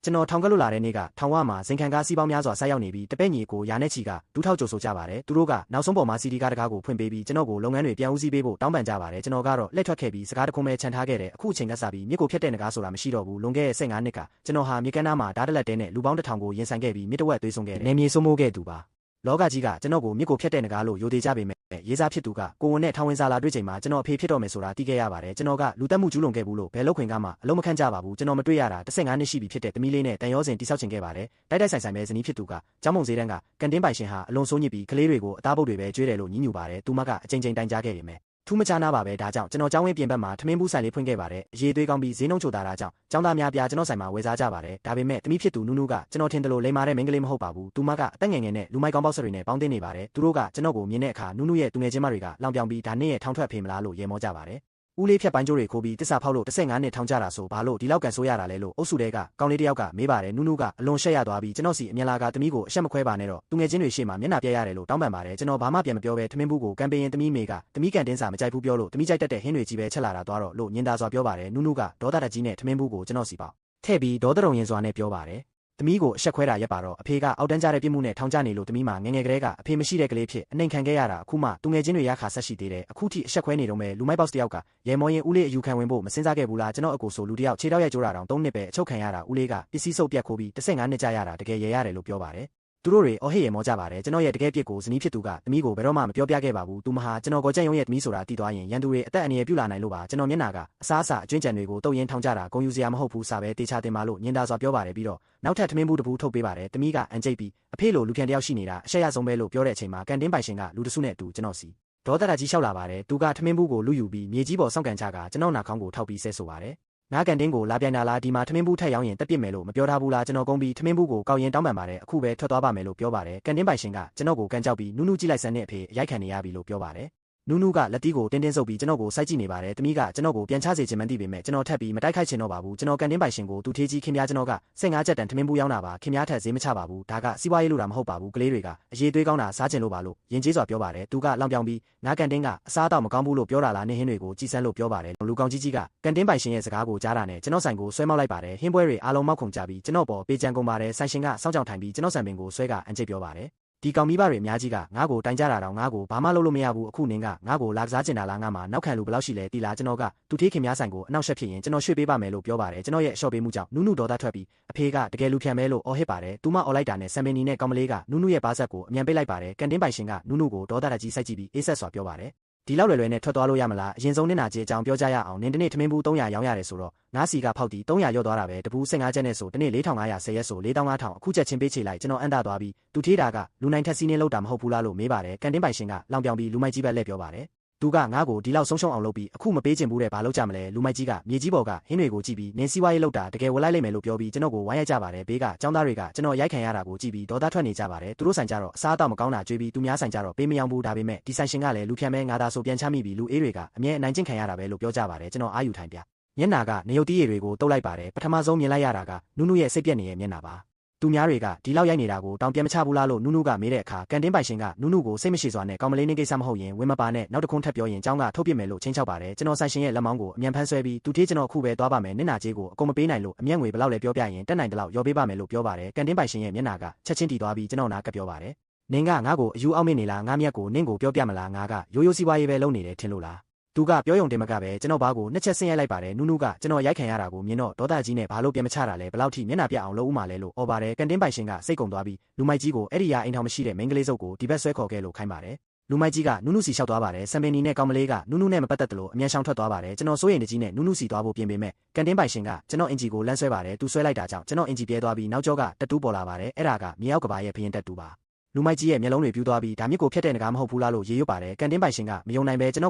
ကျွန်တော်ထောင်ကလွတ်လာတဲ့နေ့ကထောင်ဝမှာဇင်ခံကားစီးပေါင်းများစွာဆိုက်ရောက်နေပြီးတပဲ့ညီကိုရာနဲ့ချီကဒူးထောက်ကြိုဆိုကြပါတယ်သူတို့ကနောက်ဆုံးပေါ်မှာစီဒီကားတကားကိုဖွင့်ပေးပြီးကျွန်တော်ကိုလုပ်ငန်းတွေပြန်ဦးစီးပေးဖို့တောင်းပန်ကြပါတယ်ကျွန်တော်ကတော့လက်ထွက်ခဲ့ပြီးစကားတခုမဲ့ခြံထားခဲ့တယ်အခုအချိန်ကစပြီးမြစ်ကိုဖျက်တဲ့ငကားဆိုတာမရှိတော့ဘူးလွန်ခဲ့တဲ့15နှစ်ကကျွန်တော်ဟာမြေကမ်းနားမှာဓာတ်တလက်တဲနဲ့လူပေါင်း1000ကိုရင်ဆိုင်ခဲ့ပြီးမြစ်တဝက်သွေးဆုံးခဲ့တယ်နေမြေစိုးမိုးခဲ့သူပါလောကကြီးကကျွန်တော်ကိုမြစ်ကိုဖျက်တဲ့ငကားလို့ယိုသေးကြပေမဲ့ရေးစားဖြစ်သူကကိုဝန်နဲ့ထောင်ဝင်စာလာတွေ့ချိန်မှာကျွန်တော်အဖေဖြစ်တော့မယ်ဆိုတာသိခဲ့ရပါတယ်ကျွန်တော်ကလူတက်မှုကျူးလွန်ခဲ့ဘူးလို့ဘယ်လောက်ခွင်ကမှအလုံးမခန့်ကြပါဘူးကျွန်တော်မတွေ့ရတာ15နှစ်ရှိပြီဖြစ်တဲ့သမီးလေးနဲ့တန်ရောစင်တိဆောက်ချင်ခဲ့ပါတယ်တိုက်ဆိုင်ပဲဇနီးဖြစ်သူကကျောင်းမုံဈေးတန်းကကန်တင်းပိုင်ရှင်ဟာအလွန်ဆိုးညစ်ပြီးကလေးတွေကိုအသားပုတ်တွေပဲကျွေးတယ်လို့ညှဉ်းညူပါတယ်သူမကအကြိမ်ကြိမ်တိုင်ကြားခဲ့ပေမဲ့ထူးမခြားနာပါပဲဒါကြောင့်ကျွန်တော်ကျောင်းဝင်းပြင်ဘက်မှာထမင်းဘူးဆိုင်လေးဖွင့်ခဲ့ပါတယ်အရေးသွေးကောင်းပြီးဈေးနှုန်းချိုတာတာကြောင့်ကျောင်းသားများပြားကျွန်တော်ဆိုင်မှာဝယ်စားကြပါတယ်ဒါပေမဲ့သမီးဖြစ်သူနူးနူးကကျွန်တော်ထင်တယ်လို့လိမ္မာတဲ့မိန်းကလေးမဟုတ်ပါဘူးသူမကအသက်ငယ်ငယ်နဲ့လူမိုက်ကောင်းပေါက်စတွေနဲ့ပေါင်းတင်နေပါတယ်သူတို့ကကျွန်တော်ကိုမြင်တဲ့အခါနူးနူးရဲ့သူငယ်ချင်းမတွေကလောင်ပြောင်ပြီးဒါနဲ့ရဲ့ထောင်ထွက်ဖေးမလားလို့ရေမောကြပါတယ်ဦးလေးဖြတ်ပိုင်းကျိုးတွေခိုးပြီးတစ္ဆာဖောက်လို့15နှစ်ထောင်ကြတာဆိုဘာလို့ဒီလောက်ကန်ဆိုးရတာလဲလို့အုပ်စုတဲကကောင်းလေးတယောက်ကမေးပါတယ်နူးနူးကအလွန်ရှက်ရသွားပြီးကျွန်တော်စီအမြန်လာကသမီးကိုအရှက်မခွဲပါနဲ့တော့သူငယ်ချင်းတွေရှေ့မှာမျက်နှာပြက်ရတယ်လို့တောင်းပန်ပါတယ်ကျွန်တော်ဘာမှပြန်မပြောဘဲထမင်းဘူးကိုကန်ပေးရင်သမီးမေကသမီးကန်တင်းစာမကြိုက်ဘူးပြောလို့သမီးကြိုက်တတ်တဲ့ဟင်းတွေကြီးပဲချက်လာတာသွားတော့လို့ညင်သာစွာပြောပါတယ်နူးနူးကဒေါသတကြီးနဲ့ထမင်းဘူးကိုကျွန်တော်စီပေါထည့်ပြီးဒေါသတုံရင်စွာနဲ့ပြောပါတယ်သမီးကိုအဆက်ခွဲတာရက်ပါတော့အဖေကအောက်တန်းကြတဲ့ပြစ်မှုနဲ့ထောင်ကျနေလို့သမီးမှာငငယ်ကလေးကအဖေမရှိတဲ့ကလေးဖြစ်အနှိမ်ခံခဲ့ရတာအခုမှသူငယ်ချင်းတွေရခါဆက်ရှိသေးတယ်အခုထိအဆက်ခွဲနေတော့မဲ့လူမိုက်ဘော့စ်တယောက်ကရဲမော်ရင်ဦးလေးအယူခံဝင်ဖို့မစင်စားခဲ့ဘူးလားကျွန်တော်အကိုဆိုလူတယောက်ခြေထောက်ရိုက်ကြိုးတာတောင်3နှစ်ပဲအချုပ်ခံရတာဦးလေးကပစ္စည်းစုပ်ပြတ်ခိုးပြီး15နှစ်ကြာရတာတကယ်ရဲရတယ်လို့ပြောပါတယ်သူတို့တွေအော်ဟစ်ရေမောကြပါတယ်ကျွန်တော်ရဲ့တကယ်ပြစ်ကိုဇနီးဖြစ်သူကသမီးကိုဘယ်တော့မှမပြောပြခဲ့ပါဘူးသူမဟာကျွန်တော်ကိုကြက်ရုံရဲ့သမီးဆိုတာတီးသွားရင်ရန်သူတွေအသက်အန္တရာယ်ပြုလာနိုင်လို့ပါကျွန်တော်မျက်နှာကအစားအစာအကျွင်းကြံတွေကိုတုပ်ရင်းထောင်ကြတာဂုံယူစရာမဟုတ်ဘူးစာပဲတေချာတင်ပါလို့ညင်သာစွာပြောပါတယ်ပြီးတော့နောက်ထပ်ထမင်းဘူးတစ်ဘူးထုတ်ပေးပါတယ်သမီးကအန်ကျိတ်ပြီးအဖေလိုလူပြန်တယောက်ရှိနေတာအရှက်ရဆုံးပဲလို့ပြောတဲ့အချိန်မှာကန်တင်းပိုင်ရှင်ကလူတစုနဲ့အတူကျွန်တော်စီဒေါသတကြီးလျှောက်လာပါတယ်သူကထမင်းဘူးကိုလူယူပြီးမြေကြီးပေါ်စောင့်ကန်ချကကျွန်တော်နာခေါင်းကိုထောက်ပြီးဆဲဆိုပါတယ်ငါကန်တင်းကိုလာပြိုင်တာလားဒီမှာထမင်းဘူးထက်ရောင်းရင်တက်ပစ်မယ်လို့မပြောထားဘူးလားကျွန်တော်ကုန်းပြီးထမင်းဘူးကိုကောက်ရင်တောင်းပန်ပါတယ်အခုပဲထွက်သွားပါမယ်လို့ပြောပါတယ်ကန်တင်းပိုင်ရှင်ကကျွန်တော်ကိုကန်ကြောက်ပြီးနူးနူးကြည့်လိုက်စမ်းတဲ့အဖေအရိုက်ခံနေရပြီလို့ပြောပါတယ်နူးနူးကလက်တီးကိုတင်းတင်းဆုပ်ပြီးကျွန်တော်ကိုစိုက်ကြည့်နေပါတယ်သမီးကကျွန်တော်ကိုပြန်ချစေချင်မှန်းသိပေမဲ့ကျွန်တော်ထပ်ပြီးမတိုက်ခိုက်ချင်တော့ပါဘူးကျွန်တော်ကန်တင်းပိုင်ရှင်ကိုသူထေးကြီးခင်ဗျားကျွန်တော်က15ချက်တန်ထမင်းဘူးရောင်းတာပါခင်ဗျားထက်ဈေးမချပါဘူးဒါကစီးပွားရေးလို့တာမဟုတ်ပါဘူးကလေးတွေကအရေးသွေးကောင်းတာစားချင်လို့ပါလို့ယဉ်ကျေးစွာပြောပါတယ်သူကလောင်ပြောင်ပြီးငါကန်တင်းကအစားအသောက်မကောင်းဘူးလို့ပြောတာလားနေဟင်းတွေကိုကြည်စမ်းလို့ပြောပါတယ်လူကောင်ကြီးကြီးကကန်တင်းပိုင်ရှင်ရဲ့စကားကိုကြားတာနဲ့ကျွန်တော်ဆိုင်ကိုဆွဲမောက်လိုက်ပါတယ်ဟင်းပွဲတွေအားလုံးမောက်ခုံကြပြီးကျွန်တော်ပေါ်ပေးကြံကုန်ပါတယ်ဆိုင်ရှင်ကစောင့်ကြောင်ထိုင်ပြီးကျွန်တော်ဆံပင်ကိုဆွဲကအန်ကျိတ်ပြောပါတယ်ဒီကောင်မိဘတွေအများကြီးကငါ့ကိုတိုင်ကြတာတော့ငါ့ကိုဘာမှလုပ်လို့မရဘူးအခုနင်းကငါ့ကိုလာကစားကျင်တာလားငါမှနောက်ခံလူဘယ်လောက်ရှိလဲတီလာကျွန်တော်ကသူထေးခင်များဆိုင်ကိုအနောက်ရှက်ဖြစ်ရင်ကျွန်တော်ရွှေ့ပေးပါမယ်လို့ပြောပါတယ်ကျွန်တော်ရဲ့ရှော့ပေးမှုကြောင့်နူးနူးဒေါသထွက်ပြီးအဖေကတကယ်လူဖြန်မဲလို့အော်ဟစ်ပါတယ်သူမအော်လိုက်တာနဲ့ဆံပင်နီနဲ့ကောင်မလေးကနူးနူးရဲ့ပါးဆက်ကိုအမြန်ပိတ်လိုက်ပါတယ်ကန်တင်းပိုင်ရှင်ကနူးနူးကိုဒေါသတကြီးစိုက်ကြည့်ပြီးအေးဆက်စွာပြောပါတယ်ဒီလောက်လွယ်နဲ့ထွက်သွားလို့ရမလားအရင်ဆုံးနင့်နာကြီးအကြောင်းပြောကြရအောင်နင်တနေ့ထမင်းဘူး300ရောင်းရတယ်ဆိုတော့ငါးစီကဖောက်တီ300ရော့သွားတာပဲတပူး15ချက်နဲ့ဆိုတနေ့4510ရက်ဆို4500အခုချက်ချင်းပေးချေလိုက်ကျွန်တော်အန်တာသွားပြီးသူထေးတာကလူနိုင်ထက်စီးနေလို့တာမဟုတ်ဘူးလားလို့မေးပါတယ်ကန်တင်းပိုင်ရှင်ကလောင်ပြောင်ပြီးလူမိုက်ကြီးပဲလှည့်ပြောပါတယ်သူကငါ့ကိုဒီလောက်ဆုံးရှုံးအောင်လုပ်ပြီးအခုမပေးချင်ဘူးတဲ့ဘာလုပ်ကြမလဲလူမိုက်ကြီးကမြေကြီးပေါ်ကဟင်းတွေကိုကြည့်ပြီးနင်းစီဝါရေးလောက်တာတကယ်ဝလိုက်လိုက်မယ်လို့ပြောပြီးကျွန်တော်ကိုဝိုင်းရိုက်ကြပါတယ်ဘေးကចောင်းသားတွေကကျွန်တော်ရိုက်ခံရတာကိုကြည့်ပြီးဒေါသထွက်နေကြပါတယ်သူတို့ဆိုင်ကြတော့အစားအသောက်မကောင်းတာကြွေးပြီးသူများဆိုင်ကြတော့ပေးမယောင်းဘူးဒါပေမဲ့ဒီဆိုင်ရှင်ကလည်းလူဖြန်မဲငါသာဆိုပြန်ချမိပြီးလူအေးတွေကအမြဲအနိုင်ကျင့်ခံရတာပဲလို့ပြောကြပါတယ်ကျွန်တော်အာယူထိုင်ပြမျက်နာကနေရုပ်တီးရည်တွေကိုတုပ်လိုက်ပါတယ်ပထမဆုံးမြင်လိုက်ရတာကနူးနူးရဲ့စိတ်ပြက်နေတဲ့မျက်နာပါသူများတွေကဒီလောက်ရိုက်နေတာကိုတောင်ပြန်မချဘူးလားလို့နူးနူးကမေးတဲ့အခါကန်တင်းပိုင်ရှင်ကနူးနူးကိုစိတ်မရှိစွာနဲ့ကောင်မလေးနေကိစ္စမဟုတ်ရင်ဝင်မပါနဲ့နောက်တစ်ခုထပ်ပြောရင်ចောင်းကထုတ်ပြစ်မယ်လို့ချင်းချောက်ပါတယ်ကျွန်တော်ဆိုင်ရှင်ရဲ့လက်မောင်းကိုအမြန်ဖမ်းဆွဲပြီးသူထေးကျွန်တော်အခုပဲသွားပါမယ်နင့်နာကြီးကိုအကုန်မပေးနိုင်လို့အမျက်ငွေဘယ်လောက်လဲပြောပြရင်တက်နိုင်တယ်လို့ရောပေးပါမယ်လို့ပြောပါတယ်ကန်တင်းပိုင်ရှင်ရဲ့မျက်နာကချက်ချင်းတီသွားပြီးကျွန်တော်နာကပြောပါတယ်နင်ကငါ့ကိုအယူအောက်မေ့နေလားငါမျက်ကိုနင့်ကိုပြောပြမလားငါကရိုးရိုးစီးပွားရေးပဲလုပ်နေတယ်ထင်လို့လားသူကပြောရုံတင်မကပဲကျွန်တော်ဘာကိုနှစ်ချက်ဆင်းရိုက်လိုက်ပါတယ်နူးနူးကကျွန်တော်ရိုက်ခံရတာကိုမြင်တော့ဒေါသကြီးနဲ့ဘာလို့ပြန်မချတာလဲဘယ်လောက်ထိမျက်နှာပြအောင်လုပ်ဦးမှာလဲလို့အော်ပါတယ်ကန်တင်းပိုင်ရှင်ကစိတ်ကုန်သွားပြီးလူမိုက်ကြီးကိုအဲ့ဒီရအိမ်ထောင်မရှိတဲ့မိန်းကလေးစုပ်ကိုဒီဘက်ဆွဲခေါ်ခဲ့လို့ခိုင်းပါတယ်လူမိုက်ကြီးကနူးနူးစီလျှောက်သွားပါတယ်စံပင်နီနဲ့ကောင်မလေးကနူးနူးနဲ့မပတ်သက်တယ်လို့အမြန်ရှောင်ထွက်သွားပါတယ်ကျွန်တော်စိုးရိမ်တကြီးနဲ့နူးနူးစီသွားဖို့ပြင်ပေမဲ့ကန်တင်းပိုင်ရှင်ကကျွန်တော်အင်ဂျီကိုလမ်းဆွဲပါတယ်သူဆွဲလိုက်တာကြောင့်ကျွန်တော်အင်ဂျီပြဲသွားပြီးနောက်ကျောကတက်တူးပေါ်လာပါတယ်အဲ့ဒါကမြေအောက်ကဘာရဲ့ဖရင်တက်တူးပါလူမိုက်ကြီးရဲ့မျက်လုံးတွေပြူးသွားပြီးဒါမြစ်ကိုဖျက်တဲ့ငကားမဟုတ်ဘူးလားလို့ရေရွတ်ပါတယ်ကန်တင်းပိုင်ရှင်ကမယုံနိုင်ပဲကျွန်တော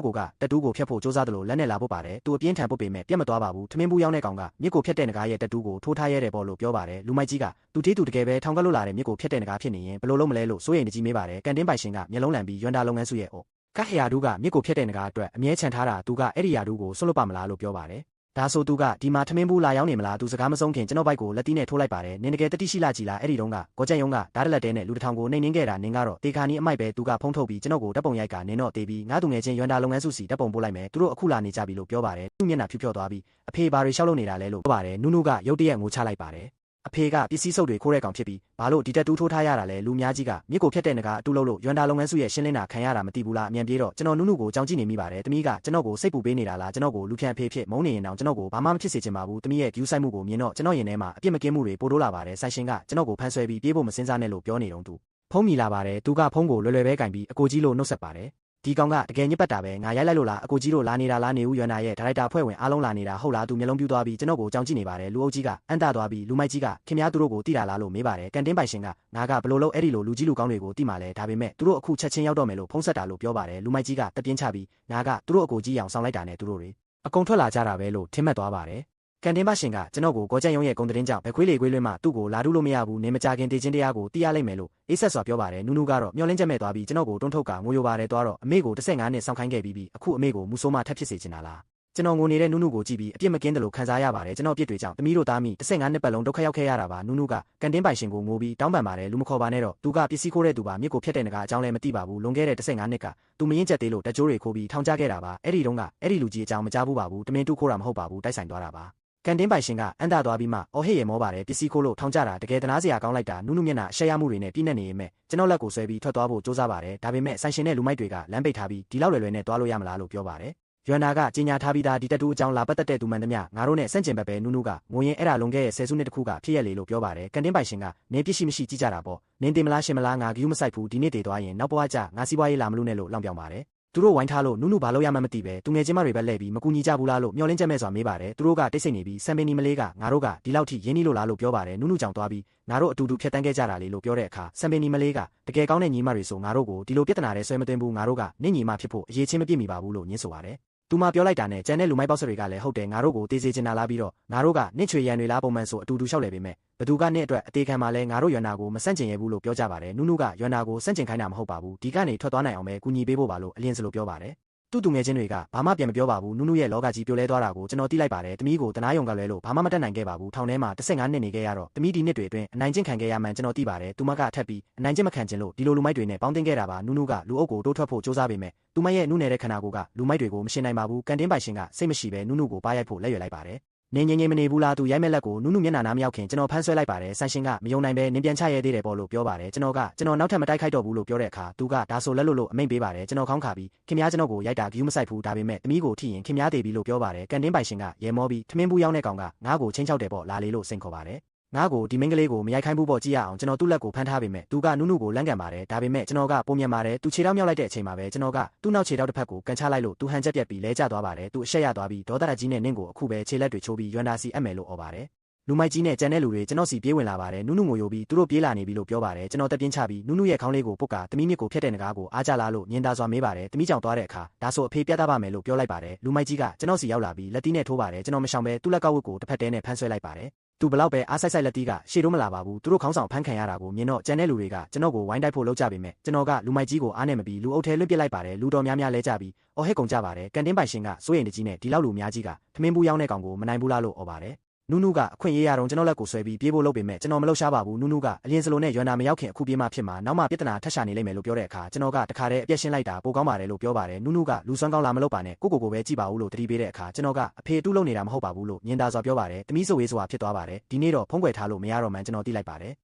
်ကတက်တူးကိုဖျက်ဖို့စူးစမ်းတယ်လို့လက်နဲ့လာဖို့ပါတယ်သူအပြင်းထန်ပုတ်ပေမဲ့ပြတ်မသွားပါဘူးထမင်းဘူးရောင်းတဲ့ကောင်ကမြစ်ကိုဖျက်တဲ့ငကားရဲ့တက်တူးကိုထိုးထားရတဲ့ပေါ့လို့ပြောပါတယ်လူမိုက်ကြီးကသူတေးသူတကယ်ပဲထောင်ကလွတ်လာတဲ့မြစ်ကိုဖျက်တဲ့ငကားဖြစ်နေရင်ဘယ်လိုလုပ်မလဲလို့စိုးရိမ်တကြီးမေးပါတယ်ကန်တင်းပိုင်ရှင်ကမျက်လုံးလန်ပြီးရွံတာလုပ်ငန်းစုရဲ့ကဟယာဒူးကမြစ်ကိုဖျက်တဲ့ငကားအတွက်အမြဲချန်ထားတာသူကအဲ့ဒီယာဒူးကိုဆွတ်လွတ်ပါမလားလို့ပြောပါတယ်ဒါဆိုသူကဒီမှာထမင်းဘူးလာရောက်နေမလားသူစကားမဆုံးခင်ကျွန်တော်ဘိုက်ကိုလက်တီးနဲ့ထိုးလိုက်ပါတယ်နင်တကယ်တတိရှိလာကြည်လားအဲ့ဒီတုန်းကကောကြက်ယုံကဓာတ်လက်တဲနဲ့လူတစ်ထောင်ကိုနှိမ်နှင်းခဲ့တာနင်ကတော့တေခါနီးအမိုက်ပဲသူကဖုံးထုတ်ပြီးကျွန်တော်ကိုတပ်ပုံရိုက်ကနင်တော့တေးပြီးငါသူငယ်ချင်းရွံတာလုပ်ငန်းစုစီတပ်ပုံပို့လိုက်မယ်သူတို့အခုလာနေကြပြီလို့ပြောပါတယ်သူ့မျက်နှာဖြူဖြော့သွားပြီးအဖေဘာတွေရှောက်လို့နေတာလဲလို့ပြောပါတယ်နူးနူးကရုတ်တရက်ငိုချလိုက်ပါတယ် အဖေကပစ္စည်းစုပ်တွေခိုးတဲ့ကောင်ဖြစ်ပြီးဘာလို့ဒီတက်တူးထိုးထားရတာလဲလူများကြီးကမြစ်ကိုဖျက်တဲ့ငကားအတူလို့ရွမ်တာလုပ်ငန်းစုရဲ့ရှင်းလင်းတာခံရတာမသိဘူးလားအမြန်ပြေးတော့ကျွန်တော်နုနုကိုကြောင်ကြည့်နေမိပါတယ်တမီးကကျွန်တော်ကိုစိတ်ပူပေးနေတာလားကျွန်တော်ကိုလူဖြန့်အဖေဖြစ်မုန်းနေရင်တောင်ကျွန်တော်ကိုဘာမှမဖြစ်စေချင်ပါဘူးတမီးရဲ့ view ဆိုင်မှုကိုမြင်တော့ကျွန်တော်ရင်ထဲမှာအပြစ်မကင်းမှုတွေပိုတိုးလာပါတယ်ဆိုင်ရှင်ကကျွန်တော်ကိုဖမ်းဆွဲပြီးပြေးဖို့မစင်စားနဲ့လို့ပြောနေတော့သူဖုံးမိလာပါတယ်သူကဖုံးကိုလွယ်လွယ်ပဲကင်ပြီးအကိုကြီးလို့နှုတ်ဆက်ပါတယ်ဒီကောင်ကတကယ်ညစ်ပတ်တာပဲငါရိုက်လိုက်လို့လားအကိုကြီးတို့လာနေတာလားနေဦးရွမ်နာရဲ့ဒါရိုက်တာဖွဲ့ဝင်အားလုံးလာနေတာဟုတ်လားသူမျက်လုံးပြူးသွားပြီးကျွန်တော်ကိုကြောင်ကြည့်နေပါတယ်လူအုပ်ကြီးကအန်တာသွားပြီးလူမိုက်ကြီးကခင်ဗျားတို့ကိုတိတာလားလို့မေးပါတယ်ကန်တင်းပိုင်ရှင်ကငါကဘလို့လို့အဲ့ဒီလိုလူကြီးလူကောင်းတွေကိုတိမှလဲဒါပေမဲ့သူတို့အခုချက်ချင်းရောက်တော့မယ်လို့ဖုံးဆက်တာလို့ပြောပါတယ်လူမိုက်ကြီးကတပြင်းချပြီးငါကသူတို့အကိုကြီးအောင်ဆောင်လိုက်တာနဲ့သူတို့တွေအကုန်ထွက်လာကြတာပဲလို့ထင်မှတ်သွားပါတယ်ကန်တင်းပါရှင်ကကျွန်တော်ကိုကောကြက်ရုံရဲ့ဂုံသတင်းကြောင့်ဘခွေးလေခွေးလွင်းမှသူ့ကိုလာထုလို့မရဘူးနေမကြခင်တေချင်းတရားကိုသိရလိမ့်မယ်လို့အေးဆက်စွာပြောပါတယ်နူးနူးကတော့မျောလင်းချက်မဲ့သွားပြီးကျွန်တော်ကိုတွန်းထုတ်ကငိုယိုပါတယ်သွားတော့အမေကို15နှစ်စောင့်ခိုင်းခဲ့ပြီးအခုအမေကိုမူဆိုးမထပ်ဖြစ်စေချင်တာလားကျွန်တော်ငိုနေတဲ့နူးနူးကိုကြည့်ပြီးအပြစ်မကင်းတယ်လို့ခံစားရပါတယ်ကျွန်တော်ပြစ်တွေကြောင့်တမီးတို့သားမိ15နှစ်ပတ်လုံးဒုက္ခရောက်ခဲ့ရတာပါနူးနူးကကန်တင်းပိုင်ရှင်ကိုငိုပြီးတောင်းပန်ပါတယ်လူမခေါ်ပါနဲ့တော့သူကပစ္စည်းခိုးတဲ့သူပါမြစ်ကိုဖျက်တဲ့ငကားအကြောင်းလည်းမသိပါဘူးလွန်ခဲ့တဲ့15နှစ်ကသူမရင်ချက်သေးလို့တကြိုးတွေခိုးပြီးထောင်ချခဲ့တာပါအဲ့ဒီတုန်းကအဲ့ဒီလူကြီးအကြောင်းမကြားဘူးပါဘူးတမင်တူခိုးတာမဟုတ်ပါဘူးတိုက်ဆိုင်သွားတာပါကန်တင်းပိုင်ရှင်ကအန်တာသွားပြီးမှအော်ဟစ်ရမောပါတယ်ပစ္စည်းခိုးလို့ထောင်ကြတာတကယ်တနာစရာကောင်းလိုက်တာနုနုမျက်နှာရှက်ရမှုတွေနဲ့ပြည့်နေနေမဲ့ကျွန်တော်လက်ကိုဆွဲပြီးထွက်သွားဖို့စူးစမ်းပါတယ်ဒါပေမဲ့ဆိုင်ရှင်နဲ့လူမိုက်တွေကလမ်းပိတ်ထားပြီးဒီလောက်လွယ်လွယ်နဲ့သွားလို့ရမလားလို့ပြောပါတယ်ရွမ်နာကကြီးညာထားပြီးသားဒီတက်တူအကြောင်းလာပတ်သက်တဲ့သူမှန်သမျှငါတို့နဲ့ဆန့်ကျင်ဘက်ပဲနုနုကငိုရင်အဲ့ဒါလွန်ခဲ့ရဲ့10စုနှစ်တခုကဖြစ်ရလေလို့ပြောပါတယ်ကန်တင်းပိုင်ရှင်ကနေပြစ်ရှိမရှိကြည့်ကြတာပေါ့နင်းတင်မလားရှင်မလားငါဂယူးမဆိုင်ဘူးဒီနေ့တည်သွားရင်နောက်ဘဝကျငါစီးပွားရေးလာမလို့နဲ့လို့လောင်ပြောင်ပါတယ်သူတို့ဝိုင်းထားလို့နုနုဘာလို့ရမှမသိပဲသူငယ်ချင်းမတွေပဲလှည့်ပြီးမကူညီကြဘူးလားလို့မျောလင်းချက်မဲ့စွာမေးပါတယ်သူတို့ကတိတ်ဆိတ်နေပြီးဆမ်ပင်နီမလေးကငါတို့ကဒီလောက်ထိရင်းနှီးလို့လားလို့ပြောပါတယ်နုနုကြောင့်သွားပြီးငါတို့အတူတူဖြတ်တန်းခဲ့ကြတာလေလို့ပြောတဲ့အခါဆမ်ပင်နီမလေးကတကယ်ကောင်းတဲ့ညီမတွေဆိုငါတို့ကိုဒီလိုပြဿနာတွေဆွဲမသွင်းဘူးငါတို့ကနင့်ညီမဖြစ်ဖို့အရေးချင်းမပြည့်မိပါဘူးလို့ညင်းဆိုပါတယ်သူမပြောလိုက်တာနဲ့ကျန်တဲ့လူမိုက်ပေါက်စတွေကလည်းဟုတ်တယ်ငါတို့ကိုတေးစေချင်တာလားပြီးတော့ငါတို့ကနင့်ချွေရန်တွေလားပုံမှန်ဆိုအတူတူလျှောက်လေပေမဲ့ဘသူကနင့်အတွက်အသေးခံမှလဲငါတို့ရွမ်နာကိုမဆန့်ကျင်ရဘူးလို့ပြောကြပါတယ်နုနုကရွမ်နာကိုဆန့်ကျင်ခိုင်းတာမဟုတ်ပါဘူးဒီကနေထွက်သွားနိုင်အောင်ပဲကူညီပေးဖို့ပါလို့အလင်းစလို့ပြောပါတယ်သူငယ်ချင်းတွေကဘာမှပြန်မပြောပါဘူးနုနုရဲ့လောကကြီးပြိုလဲသွားတာကိုကျွန်တော်သိလိုက်ပါတယ်တမီးကိုတနာယုံကလွဲလို့ဘာမှမတတ်နိုင်ခဲ့ပါဘူးထောင်ထဲမှာ15နှစ်နေခဲ့ရတော့တမီးဒီနှစ်တွေအတွင်းအနိုင်ကျင့်ခံခဲ့ရမှန်းကျွန်တော်သိပါတယ်သူမကထပ်ပြီးအနိုင်ကျင့်မခံခြင်းလို့ဒီလိုလူမိုက်တွေနဲ့ပေါင်းတင်ခဲ့တာပါနုနုကလူအုပ်ကိုတိုးထွက်ဖို့စူးစမ်းပေမဲ့သူမရဲ့နုနယ်တဲ့ခန္ဓာကိုယ်ကလူမိုက်တွေကိုမရှင်းနိုင်ပါဘူးကန်တင်းပိုင်ရှင်ကစိတ်မရှိပဲနုနုကိုပါရိုက်ဖို့လက်ရွယ်လိုက်ပါတယ်နင်းငင်းမနေဘူးလားသူရိုက်မဲ့လက်ကိုနုနုမျက်နှာနားမရောက်ခင်ကျွန်တော်ဖမ်းဆွဲလိုက်ပါတယ်ဆိုင်ရှင်ကမယုံနိုင်ပဲနင်းပြန်ချရဲသေးတယ်ပေါ့လို့ပြောပါတယ်ကျွန်တော်နောက်ထပ်မတိုက်ခိုက်တော့ဘူးလို့ပြောတဲ့အခါသူကဒါဆိုလက်လို့အမိန့်ပေးပါတယ်ကျွန်တော်ခေါင်းခါပြီးခင်ဗျားကျွန်တော်ကိုရိုက်တာဂယူးမဆိုင်ဘူးဒါပေမဲ့တမီးကိုထိရင်ခင်ဗျားသေးပြီလို့ပြောပါတယ်ကန်တင်းပိုင်ရှင်ကရဲမောပြီးထမင်းဘူးရောက်တဲ့ကောင်ကငါ့ကိုချင်းချောက်တယ်ပေါ့လာလေလို့စိန်ခေါ်ပါတယ်ငါ့ကိုဒီမင်းကလေးကိုမရိုက်ခိုင်းဘူးပေါ့ကြည့်ရအောင်ကျွန်တော်သူ့လက်ကိုဖမ်းထားပေမဲ့သူကနုနုကိုလန့်ကန်ပါတယ်ဒါပေမဲ့ကျွန်တော်ကပုံမြန်ပါတယ်သူခြေထောက်မြောက်လိုက်တဲ့အချိန်မှာပဲကျွန်တော်ကသူ့နောက်ခြေထောက်တစ်ဖက်ကိုကန်ချလိုက်လို့သူဟန်ချက်ပြက်ပြီးလဲကျသွားပါတယ်သူအရှက်ရသွားပြီးဒေါသတက်ကြီးနဲ့နင့်ကိုအခုပဲခြေလက်တွေချိုးပြီးရွမ်နာစီအပ်မယ်လို့អော်ပါတယ်လူမိုက်ကြီးနဲ့ကြံတဲ့လူတွေကျွန်တော်စီပြေးဝင်လာပါတယ်နုနုငိုယိုပြီးသူတို့ပြေးလာနေပြီလို့ပြောပါတယ်ကျွန်တော်တက်ပြင်းချပြီးနုနုရဲ့ခေါင်းလေးကိုပုတ်ကတမီးမြစ်ကိုဖျက်တဲ့ငကားကိုအားကြလားလို့ညင်သာစွာမေးပါတယ်တမီးကြောင့်သွားတဲ့အခါဒါဆိုအဖေပြတ်သားပါမယ်လို့ပြောလိုက်ပါတယ်လူမိုက်ကြီးကကျွန်တော်စီရောက်လာပြီးလက်တီးနဲ့ထိုးပါတယ်ကျွန်တော်မရှောင်ပဲသူ့လက်ကောက်ဝတ်ကိုတစ်ဖက်တဲနဲ့ဖမ်းဆွဲလိုက်ပါတယ်သူဘလောက်ပဲအားဆိုင်လက်တီးကရှေ့တော့မလာပါဘူးသူတို့ခေါင်းဆောင်ဖမ်းခံရတာကိုမြင်တော့ကြံတဲ့လူတွေကကျွန်တော်ကိုဝိုင်းတိုက်ဖို့လုပ်ကြပေမဲ့ကျွန်တော်ကလူမိုက်ကြီးကိုအားနဲ့မပြီးလူအုပ်ထဲလွတ်ပစ်လိုက်ပါတယ်လူတော်များများလဲကြပြီးအော်ဟစ်ကုန်ကြပါတယ်ကန်တင်းပိုင်ရှင်ကစိုးရိမ်တကြီးနဲ့ဒီလောက်လူများကြီးကထမင်းဘူးရောင်းတဲ့ကောင်ကိုမနိုင်ဘူးလားလို့អော်ပါတယ်နုနုကအခွင့်ရေးရတော့ကျွန်တော်လက်ကိုဆွဲပြီးပြေးဖို့လုပ်ပေမဲ့ကျွန်တော်မလုပ်ရှားပါဘူးနုနုကအလင်းစလိုနဲ့ရွမ်နာမရောက်ခင်အခုပြေးမှဖြစ်မှာနောက်မှပြဿနာထပ်ရှာနေလိမ့်မယ်လို့ပြောတဲ့အခါကျွန်တော်ကတခါတည်းအပြက်ရှင်းလိုက်တာပိုကောင်းပါတယ်လို့ပြောပါတယ်နုနုကလူစွမ်းကောင်းလာမလုပ်ပါနဲ့ကိုပဲကြည့်ပါဦးလို့တတိပေးတဲ့အခါကျွန်တော်ကအဖေတူးလုံနေတာမဟုတ်ပါဘူးလို့ညင်သာစွာပြောပါတယ်တမီးဆိုဝေးစွာဖြစ်သွားပါတယ်ဒီနေ့တော့ဖုံးကွယ်ထားလို့မရတော့မှန်းကျွန်တော်သိလိုက်ပါတယ်